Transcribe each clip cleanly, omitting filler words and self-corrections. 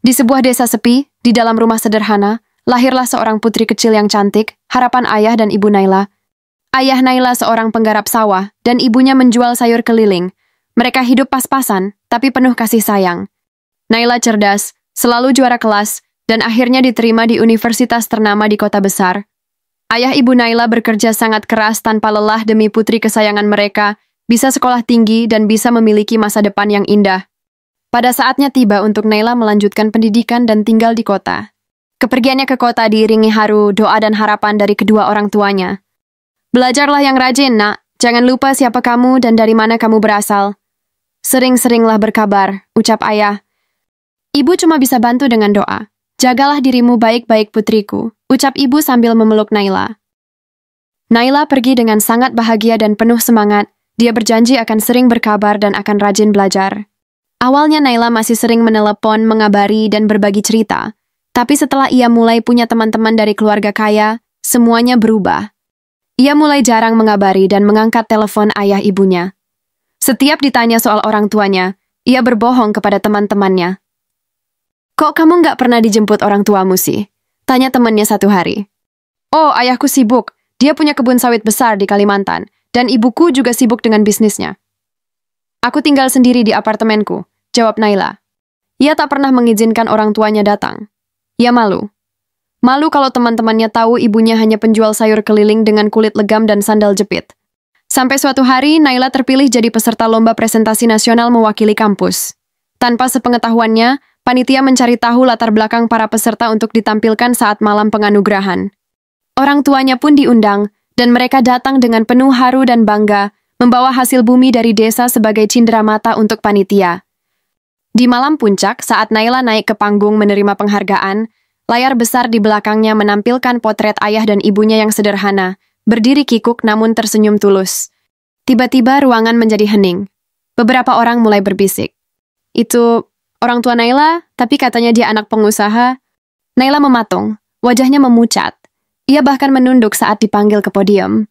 Di sebuah desa sepi, di dalam rumah sederhana, lahirlah seorang putri kecil yang cantik, harapan ayah dan ibu Naila. Ayah Naila seorang penggarap sawah, dan ibunya menjual sayur keliling. Mereka hidup pas-pasan, tapi penuh kasih sayang. Naila cerdas, selalu juara kelas, dan akhirnya diterima di universitas ternama di kota besar. Ayah ibu Naila bekerja sangat keras tanpa lelah demi putri kesayangan mereka, bisa sekolah tinggi dan bisa memiliki masa depan yang indah. Pada saatnya tiba untuk Naila melanjutkan pendidikan dan tinggal di kota. Kepergiannya ke kota diiringi haru, doa dan harapan dari kedua orang tuanya. Belajarlah yang rajin, nak. Jangan lupa siapa kamu dan dari mana kamu berasal. Sering-seringlah berkabar, ucap ayah. Ibu cuma bisa bantu dengan doa. Jagalah dirimu baik-baik putriku, ucap ibu sambil memeluk Naila. Naila pergi dengan sangat bahagia dan penuh semangat. Dia berjanji akan sering berkabar dan akan rajin belajar. Awalnya Naila masih sering menelepon, mengabari, dan berbagi cerita. Tapi setelah ia mulai punya teman-teman dari keluarga kaya, semuanya berubah. Ia mulai jarang mengabari dan mengangkat telepon ayah ibunya. Setiap ditanya soal orang tuanya, ia berbohong kepada teman-temannya. Kok kamu nggak pernah dijemput orang tuamu sih? Tanya temannya satu hari. Oh, ayahku sibuk. Dia punya kebun sawit besar di Kalimantan. Dan ibuku juga sibuk dengan bisnisnya. Aku tinggal sendiri di apartemenku, jawab Naila. Ia tak pernah mengizinkan orang tuanya datang. Ia malu. Malu kalau teman-temannya tahu ibunya hanya penjual sayur keliling dengan kulit legam dan sandal jepit. Sampai suatu hari, Naila terpilih jadi peserta lomba presentasi nasional mewakili kampus. Tanpa sepengetahuannya, panitia mencari tahu latar belakang para peserta untuk ditampilkan saat malam penganugerahan. Orang tuanya pun diundang, dan mereka datang dengan penuh haru dan bangga, membawa hasil bumi dari desa sebagai cindera mata untuk panitia. Di malam puncak, saat Naila naik ke panggung menerima penghargaan, layar besar di belakangnya menampilkan potret ayah dan ibunya yang sederhana, berdiri kikuk namun tersenyum tulus. Tiba-tiba ruangan menjadi hening. Beberapa orang mulai berbisik. Itu orang tua Naila, tapi katanya dia anak pengusaha. Naila mematung, wajahnya memucat. Ia bahkan menunduk saat dipanggil ke podium.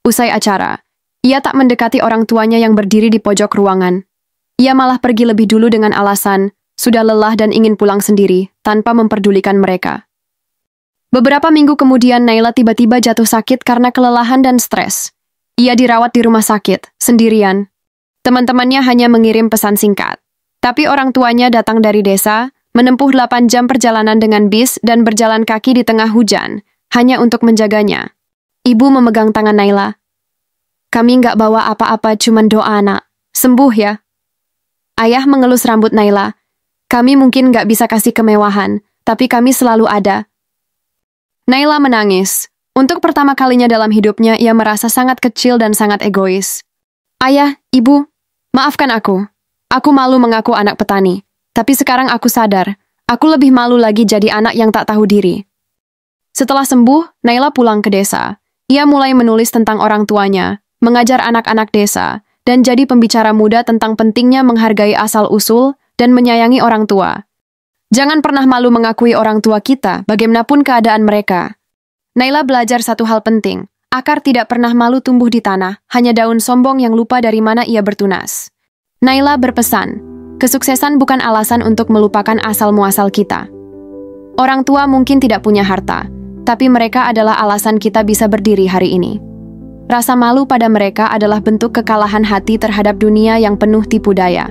Usai acara, ia tak mendekati orang tuanya yang berdiri di pojok ruangan. Ia malah pergi lebih dulu dengan alasan, sudah lelah dan ingin pulang sendiri, tanpa memperdulikan mereka. Beberapa minggu kemudian Naila tiba-tiba jatuh sakit karena kelelahan dan stres. Ia dirawat di rumah sakit, sendirian. Teman-temannya hanya mengirim pesan singkat. Tapi orang tuanya datang dari desa, menempuh 8 jam perjalanan dengan bis dan berjalan kaki di tengah hujan, hanya untuk menjaganya. Ibu memegang tangan Naila. Kami nggak bawa apa-apa, cuman doa, nak. Sembuh ya. Ayah mengelus rambut Naila. Kami mungkin nggak bisa kasih kemewahan, tapi kami selalu ada. Naila menangis. Untuk pertama kalinya dalam hidupnya, ia merasa sangat kecil dan sangat egois. Ayah, ibu, maafkan aku. Aku malu mengaku anak petani. Tapi sekarang aku sadar, aku lebih malu lagi jadi anak yang tak tahu diri. Setelah sembuh, Naila pulang ke desa. Ia mulai menulis tentang orang tuanya, mengajar anak-anak desa, dan jadi pembicara muda tentang pentingnya menghargai asal-usul dan menyayangi orang tua. Jangan pernah malu mengakui orang tua kita, bagaimanapun keadaan mereka. Naila belajar satu hal penting, akar tidak pernah malu tumbuh di tanah, hanya daun sombong yang lupa dari mana ia bertunas. Naila berpesan, kesuksesan bukan alasan untuk melupakan asal-muasal kita. Orang tua mungkin tidak punya harta, tapi mereka adalah alasan kita bisa berdiri hari ini. Rasa malu pada mereka adalah bentuk kekalahan hati terhadap dunia yang penuh tipu daya.